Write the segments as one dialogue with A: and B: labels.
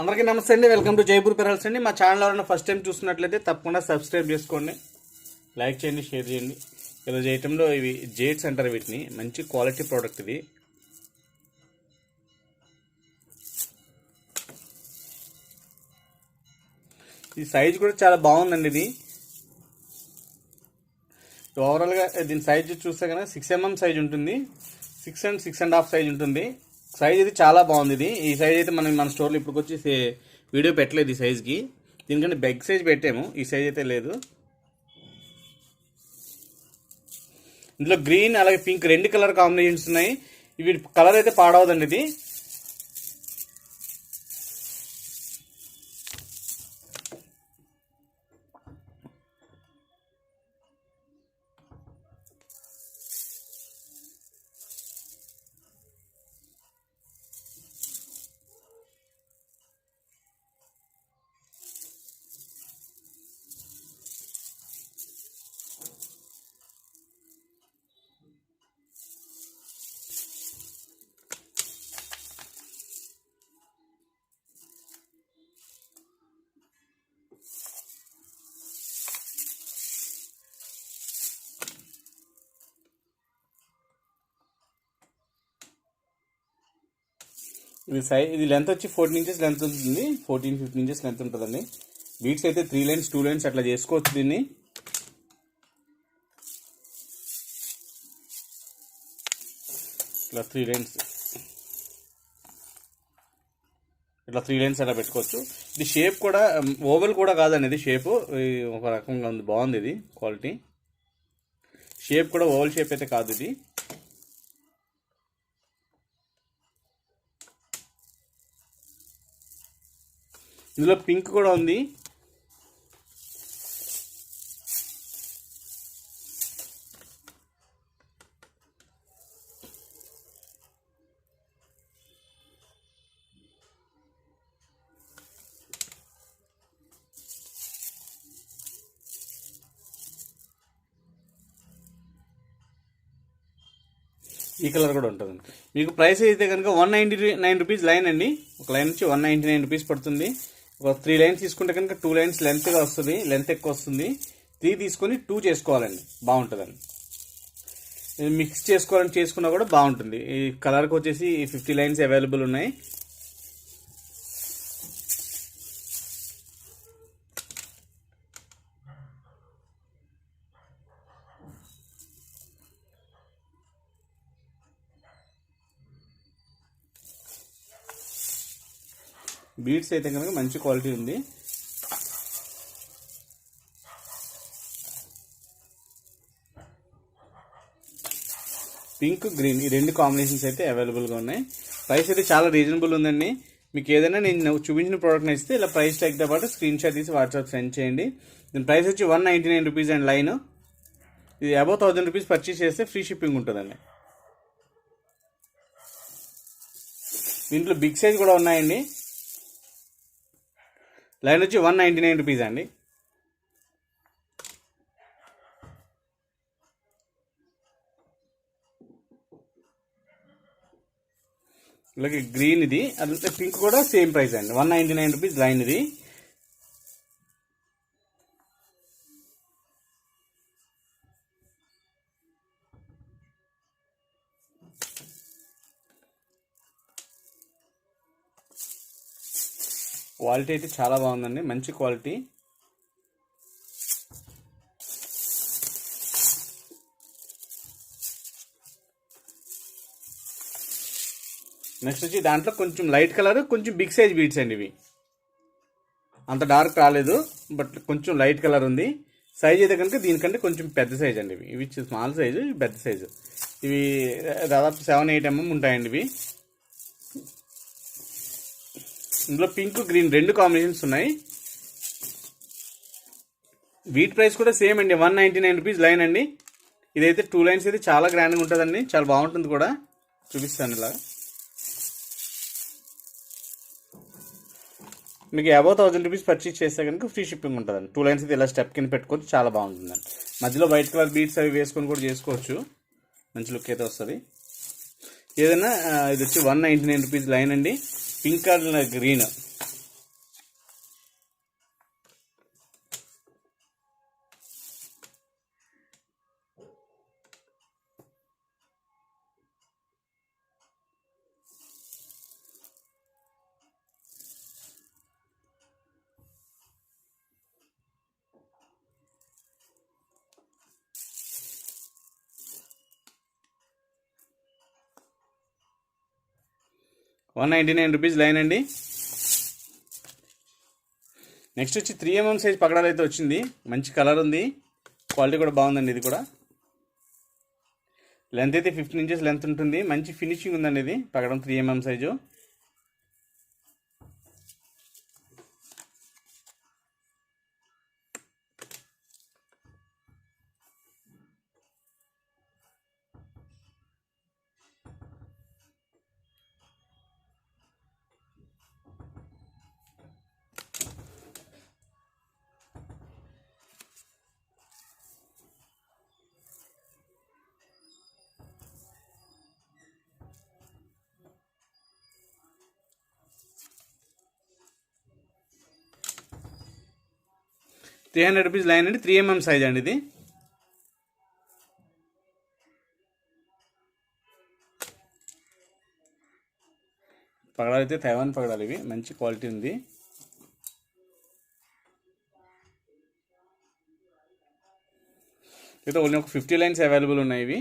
A: అందరికీ నమస్తే అండి. వెల్కమ్ టు జైపూర్ పెరల్స్ అండి. మా ఛానల్ ఎవరైనా ఫస్ట్ టైం చూస్తున్నట్లయితే తప్పకుండా సబ్స్క్రైబ్ చేసుకోండి, లైక్ చేయండి, షేర్ చేయండి. ఈరోజు ఐటెంలో ఇవి జేడ్స్ అంటారు, వీటిని మంచి క్వాలిటీ ప్రోడక్ట్ ఇది. ఈ సైజ్ కూడా చాలా బాగుందండి. ఇది ఓవరాల్గా దీని సైజ్ చూస్తే కనుక 6 mm సైజ్ ఉంటుంది, 6 and 6.5 సైజ్ ఉంటుంది. సైజ్ ఇది చాలా బాగుంది. ఇది ఈ సైజ్ అయితే మన స్టోర్లో ఇప్పుడు వచ్చి వీడియో పెట్టలేదు ఈ సైజ్కి, దీనికంటే బిగ్ సైజ్ పెట్టాము, ఈ సైజ్ అయితే లేదు. ఇందులో గ్రీన్ అలాగే పింక్ 2 కలర్ కాంబినేషన్స్ ఉన్నాయి. ఇవి కలర్ అయితే పాడవదండి. ఇది ఇది లెంత్ వచ్చి 14 inches లెంత్ ఉంటుంది, 14-15 inches లెంత్ ఉంటుందండి. బీట్స్ అయితే 3 lines 2 lines అట్లా చేసుకోవచ్చు. దీన్ని ఇట్లా 3 lines అట్లా పెట్టుకోవచ్చు. ఇది షేప్ కూడా ఓవెల్ కూడా కాదండి, ఇది షేప్ ఒక రకంగా ఉంది, బాగుంది. ఇది క్వాలిటీ షేప్ కూడా ఓవెల్ షేప్ అయితే కాదు. ఇది ఇందులో పింక్ కూడా ఉంది. ఈ కలర్ కూడా ఉంటుంది. మీకు ప్రైస్ అయితే కనుక 199 రూపీస్ లైన్ అండి. ఒక లైన్ వచ్చి 199 రూపీస్ పడుతుంది. ఒక 3 lines తీసుకుంటే కనుక 2 lines లెంత్గా వస్తుంది, లెంత్ ఎక్కువ వస్తుంది. 3 తీసుకొని 2 చేసుకోవాలండి, బాగుంటుందండి. మిక్స్ చేసుకున్నా కూడా బాగుంటుంది. ఈ కలర్కి వచ్చేసి 50 lines అవైలబుల్ ఉన్నాయి. బీడ్స్ అయితే కనుక మంచి క్వాలిటీ ఉంది. పింక్ గ్రీన్ ఈ 2 కాంబినేషన్స్ అయితే అవైలబుల్గా ఉన్నాయి. ప్రైస్ అయితే చాలా రీజనబుల్ ఉందండి. మీకు ఏదైనా నేను చూపించిన ప్రోడక్ట్ నచ్చితే ఇలా ప్రైస్ ట్యాగ్తో పాటు స్క్రీన్ షాట్ తీసి వాట్సాప్ సెండ్ చేయండి. దీని ప్రైస్ వచ్చి 199 రూపీస్ అండ్ లైన్. ఇది అబౌవ్ 1000 రూపీస్ పర్చేస్ చేస్తే ఫ్రీ షిప్పింగ్ ఉంటుందండి. దీంట్లో బిగ్ సైజ్ కూడా ఉన్నాయండి. లైన్ వచ్చి 199 రూపీస్ అండి. అలాగే గ్రీన్ ఇది, అదంతా పింక్ కూడా సేమ్ ప్రైస్ అండి, 199 రూపీస్ లైన్. ఇది క్వాలిటీ అయితే చాలా బాగుందండి, మంచి క్వాలిటీ. నెక్స్ట్ వచ్చి దాంట్లో కొంచెం లైట్ కలర్, కొంచెం బిగ్ సైజ్ బీడ్స్ అండి. ఇవి అంత డార్క్ రాలేదు, బట్ కొంచెం లైట్ కలర్ ఉంది. సైజ్ అయితే కనుక దీనికంటే కొంచెం పెద్ద సైజ్ అండి. ఇవి స్మాల్ సైజు, పెద్ద సైజు. ఇవి దాదాపు 7-8 mm ఉంటాయండి. ఇవి ఇందులో పింక్ గ్రీన్ 2 కాంబినేషన్స్ ఉన్నాయి. వీటి ప్రైస్ కూడా సేమ్ అండి, 199 రూపీస్ లైన్ అండి. ఇదైతే 2 lines అయితే చాలా గ్రాండ్గా ఉంటుందండి, చాలా బాగుంటుంది కూడా. చూపిస్తాను ఇలా. మీకు అబౌవ్ 1000 రూపీస్ పర్చేస్ చేస్తే కనుక ఫ్రీ షిప్పింగ్ ఉంటుందండి. 2 lines అయితే ఇలా స్టెప్ కింద పెట్టుకోవచ్చు, చాలా బాగుంటుందండి. మధ్యలో వైట్ కలర్ బీడ్స్ అవి వేసుకొని కూడా చేసుకోవచ్చు, మంచి లుక్ అయితే వస్తుంది. ఏదైనా ఇది వచ్చి 199 రూపీస్ లైన్ అండి. పింక్ అండ్ గ్రీన్ ₹199 లైన్ అండి. నెక్స్ట్ వచ్చి 3mm సైజ్ పగడాలు అయితే వచ్చింది. మంచి కలర్ ఉంది, క్వాలిటీ కూడా బాగుందండి. ఇది కూడా లెంత్ అయితే 15 ఇంచెస్ లెంత్ ఉంటుంది. మంచి ఫినిషింగ్ ఉందండి. ఇది పగడం 3mm సైజు. ₹300 లైన్ అండి. 3mm సైజ్ అండి. ఇది పగడాలు అయితే తైవాన్ పగడాలు. ఇవి మంచి క్వాలిటీ ఉంది. అయితే ఓన్లీ ఒక 50 లైన్స్ అవైలబుల్ ఉన్నాయి. ఇవి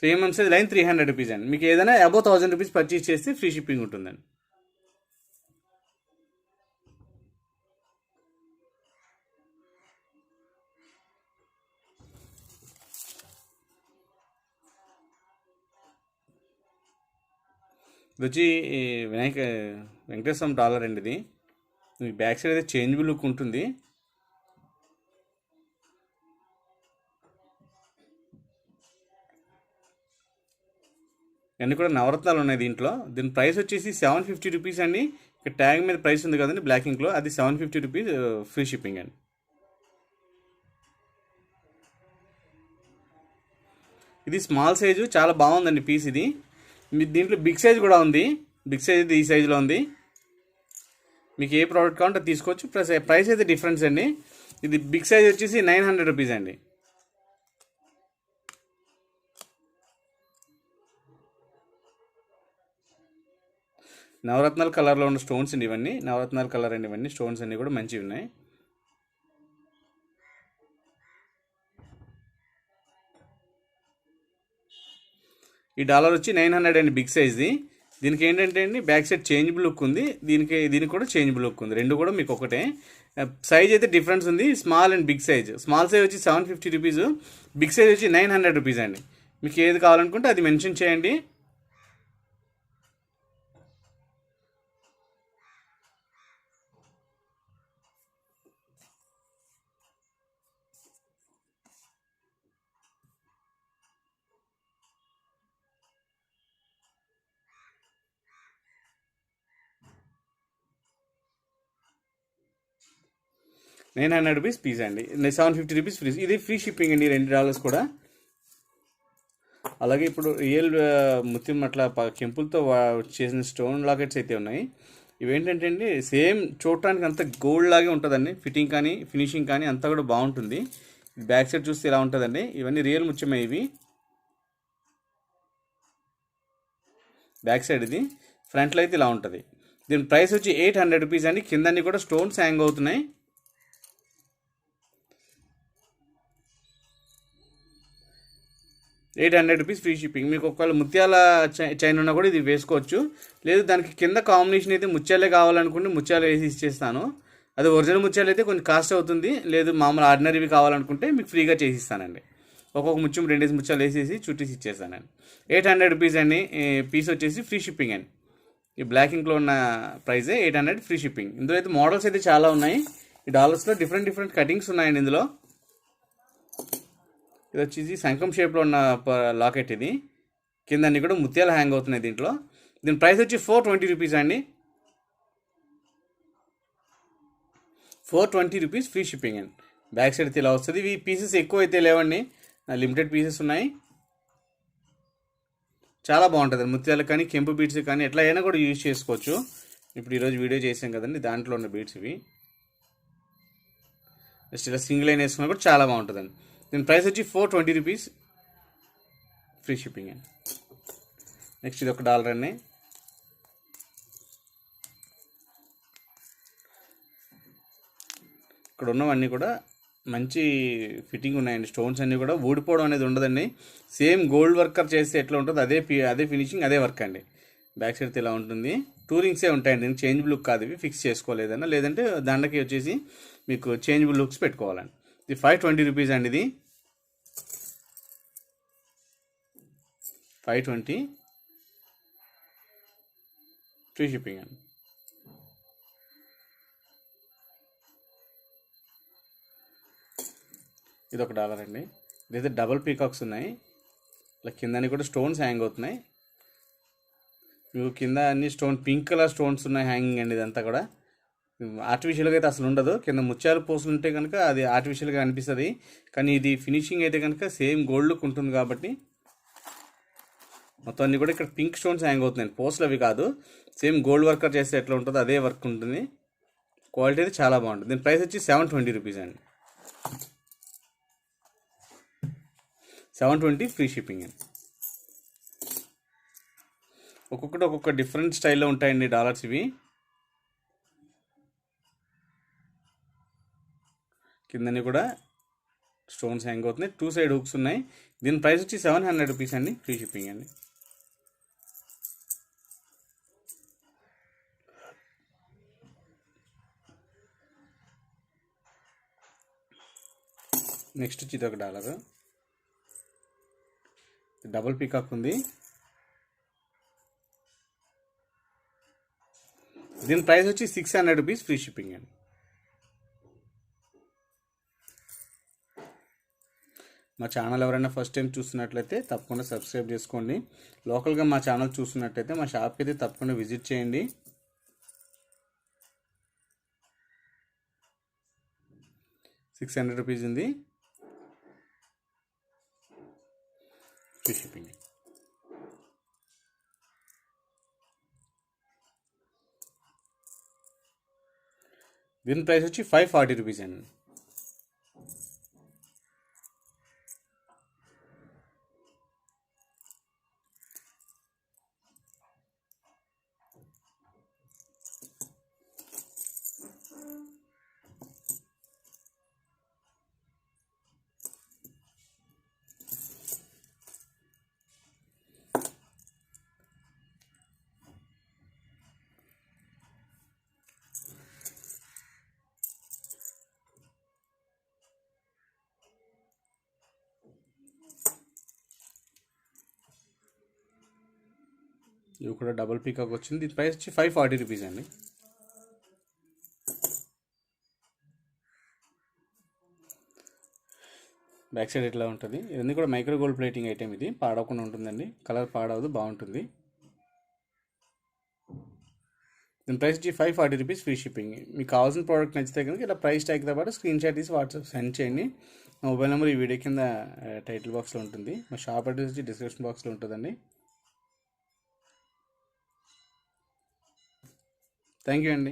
A: 3mm సైజ్ లైన్ ₹300 అండి. మీకు ఏదైనా అబౌవ్ ₹1000 పర్చేస్ చేస్తే ఫ్రీ షిప్పింగ్ ఉంటుందండి. ఇది వచ్చి వెంకటేశ్వరం డాలర్ అండి. ఇది మీకు బ్యాక్ సైడ్ అయితే చేంజబుల్ లుక్ ఉంటుంది. అన్నీ కూడా నవరత్నాలు ఉన్నాయి దీంట్లో. దీని ప్రైస్ వచ్చేసి ₹750 అండి. ఇక్కడ ట్యాగ్ మీద ప్రైస్ ఉంది కదండి బ్లాక్ ఇంక్లో, అది ₹750 ఫ్రీ షిప్పింగ్ అండి. ఇది స్మాల్ సైజు, చాలా బాగుందండి పీస్. ఇది దీంట్లో బిగ్ సైజ్ కూడా ఉంది. బిగ్ సైజ్ అయితే ఈ సైజులో ఉంది. మీకు ఏ ప్రోడక్ట్ కావాలంటే తీసుకోవచ్చు. ప్రైస్ అయితే డిఫరెన్స్ అండి. ఇది బిగ్ సైజ్ వచ్చేసి ₹900 అండి. నవరత్నాల కలర్లో ఉన్న స్టోన్స్ అండి ఇవన్నీ. నవరత్నాల కలర్ అండి ఇవన్నీ. స్టోన్స్ అన్నీ కూడా మంచివి ఉన్నాయి. ఈ డాలర్ వచ్చి 900 అండి, బిగ్ సైజ్ది. దీనికి ఏంటంటే అండి బ్యాక్ సైడ్ చేంజబుల్ లుక్ ఉంది. దీనికి కూడా చేంజబుల్ లుక్ ఉంది. రెండు కూడా మీకు ఒకటే. సైజ్ అయితే డిఫరెన్స్ ఉంది. Small and big size. Small size వచ్చి ₹750, బిగ్ సైజ్ వచ్చి ₹900 అండి. మీకు ఏది కావాలనుకుంటే అది మెన్షన్ చేయండి. ₹900 పీస్ అండి. ₹750 ఫ్రీ. ఇది ఫ్రీ షిప్పింగ్ అండి. $2 కూడా. అలాగే ఇప్పుడు రియల్ ముత్యం అట్లా కెంపులతో చేసిన స్టోన్ లాకెట్స్ అయితే ఉన్నాయి. ఇవేంటంటే అండి సేమ్ చూడటానికి అంత గోల్డ్ లాగే ఉంటుందండి. ఫిట్టింగ్ కానీ ఫినిషింగ్ కానీ అంతా కూడా బాగుంటుంది. బ్యాక్ సైడ్ చూస్తే ఇలా ఉంటుందండి. ఇవన్నీ రియల్ ముత్యమే. ఇవి బ్యాక్ సైడ్. ఇది ఫ్రంట్లో అయితే ఇలా ఉంటుంది. దీని ప్రైస్ వచ్చి ₹800 అండి. కిందన్నీ కూడా స్టోన్స్ హ్యాంగ్ అవుతున్నాయి. ₹800 ఫ్రీ షిప్పింగ్. మీకు ఒకవేళ ముత్యాల చైన్ ఉన్నా కూడా ఇది వేసుకోవచ్చు. లేదు దానికి కింద కాంబినేషన్ అయితే ముత్యాలే కావాలనుకుంటే ముత్యాలు వేసి ఇచ్చేస్తాను. అది ఒరిజినల్ ముత్యాలు అయితే కొంచెం కాస్ట్ అవుతుంది. లేదు మామూలు ఆర్డినరీవి కావాలనుకుంటే మీకు ఫ్రీగా చేసి ఇస్తానండి. ఒక్కొక్క ముత్యం 2 ముత్యాలు వేసేసి చుట్టేసి ఇచ్చేస్తానండి. ₹800 అండి. పీస్ వచ్చేసి ఫ్రీ షిప్పింగ్ అండి. ఈ బ్లాక్ ఇంక్లో ఉన్న ప్రైజే $800 ఫ్రీ షిప్పింగ్. ఇందులో అయితే మోడల్స్ అయితే చాలా ఉన్నాయి. ఈ డాలర్స్లో డిఫరెంట్ కటింగ్స్ ఉన్నాయండి ఇందులో. ఇది వచ్చేసి శంఖం షేప్లో ఉన్న లాకెట్. ఇది కింద అన్ని కూడా ముత్యాలు హ్యాంగ్ అవుతున్నాయి దీంట్లో. దీని ప్రైస్ వచ్చి ₹420 అండి. ₹420 ఫ్రీ షిప్పింగ్ అండి. బ్యాక్ సైడ్ అయితే ఇలా వస్తుంది. ఇవి పీసెస్ ఎక్కువ అయితే లేవండి, లిమిటెడ్ పీసెస్ ఉన్నాయి. చాలా బాగుంటుంది. ముత్యాలు కానీ కెంపు బీడ్స్ కానీ ఎట్లా అయినా కూడా యూజ్ చేసుకోవచ్చు. ఇప్పుడు ఈరోజు వీడియో చేసాం కదండి, దాంట్లో ఉన్న బీడ్స్ ఇవి. జస్ట్ ఇలా సింగిల్ లైన్ వేసుకున్నా కూడా చాలా బాగుంటుందండి. దీని ప్రైస్ వచ్చి ₹420 ఫ్రీ షిప్పింగ్ అండి. నెక్స్ట్ ఇది $1 అండి. ఇక్కడ ఉన్నవన్నీ కూడా మంచి ఫిట్టింగ్ ఉన్నాయండి. స్టోన్స్ అన్నీ కూడా ఊడిపోవడం అనేది ఉండదండి. సేమ్ గోల్డ్ వర్కర్ చేస్తే ఎట్లా ఉంటుందో అదే ఫినిషింగ్, అదే వర్క్ అండి. బ్యాక్ సైడ్ ఇలా ఉంటుంది. 2 రింగ్సే ఉంటాయండి, చేంజబుల్ లుక్ కాదు, ఇవి ఫిక్స్ చేసుకోలేదన్నా, లేదంటే దండకి వచ్చేసి మీకు చేంజబుల్ లుక్స్ పెట్టుకోవాలండి. ఇది 520 రూపీస్ అండి. ఇది 520 ఫ్రీ షిప్పింగ్ అండి. ఇది $1 అండి. ఇదైతే డబుల్ పీకాక్స్ ఉన్నాయి, ఇలా కిందని కూడా స్టోన్స్ హ్యాంగ్ అవుతున్నాయి. మీకు కింద అన్ని పింక్ కలర్ స్టోన్స్ ఉన్నాయి హ్యాంగింగ్ అండి. ఇదంతా కూడా ఆర్టిఫిషియల్గా అయితే అసలు ఉండదు. కింద ముత్యాలు పూసలు ఉంటే కనుక అది ఆర్టిఫిషియల్గా అనిపిస్తుంది, కానీ ఇది ఫినిషింగ్ అయితే కనుక సేమ్ గోల్డ్ లుక్ ఉంటుంది. కాబట్టి మొత్తం అన్ని కూడా ఇక్కడ పింక్ స్టోన్స్ హ్యాంగ్ అవుతున్నాయి, పూసలు అవి కాదు. సేమ్ గోల్డ్ వర్కర్ చేస్తే ఎట్లా ఉంటుందో అదే వర్క్ ఉంటుంది. క్వాలిటీ అయితే చాలా బాగుంటుంది. దీని ప్రైస్ వచ్చి 720 రూపీస్ అండి. 720 ఫ్రీ షిప్పింగ్ అండి. ఒక్కొక్కటి ఒక్కొక్క డిఫరెంట్ స్టైల్లో ఉంటాయండి డాలర్స్ ఇవి. కిందని కూడా స్టోన్స్ హ్యాంగ్ అవుతున్నాయి, 2 సైడ్ హుక్స్ ఉన్నాయి. దీని ప్రైస్ వచ్చి 700 రూపీస్ అండి, ఫ్రీ షిప్పింగ్ అండి. నెక్స్ట్ వచ్చి ఇది $1 డబుల్ పీకాక్ ఉంది. దీని ప్రైస్ వచ్చి 600 రూపీస్ ఫ్రీ షిప్పింగ్ అండి. మా ఛానల్ ఎవరైనా ఫస్ట్ టైం చూస్తున్నట్లయితే తప్పకుండా సబ్స్క్రైబ్ చేసుకోండి. లోకల్గా మా ఛానల్ చూస్తున్నట్లయితే మా షాప్కి అయితే తప్పకుండా విజిట్ చేయండి. $600 ఉంది, ఫ్రీ షిప్పింగ్. దీని ప్రైస్ వచ్చి 540 రూపీస్ అండి. ఇవి కూడా డబుల్ పీకాక్ వచ్చింది. దీని ప్రైస్ వచ్చి 540 రూపీస్ అండి. బ్యాక్ సైడ్ ఇట్లా ఉంటుంది. ఇవన్నీ కూడా మైక్రో గోల్డ్ ప్లేటింగ్ ఐటెం, ఇది పాడవకుండా ఉంటుందండి, కలర్ పాడవదు, బాగుంటుంది. దీని ప్రైస్ వచ్చి 540 రూపీస్ ఫ్రీ షిప్పింగ్. మీకు కావాల్సిన ప్రోడక్ట్ నచ్చితే కనుక ఇలా ప్రైస్ ట్యాగ్తో పాటు స్క్రీన్ షాట్ తీసి వాట్సాప్ సెండ్ చేయండి. మా మొబైల్ నెంబర్ ఈ వీడియో కింద టైటిల్ బాక్స్లో ఉంటుంది. మా షాప్ అడ్రస్ వచ్చి డిస్క్రిప్షన్ బాక్స్లో ఉంటుందండి. థ్యాంక్ యూ అండి.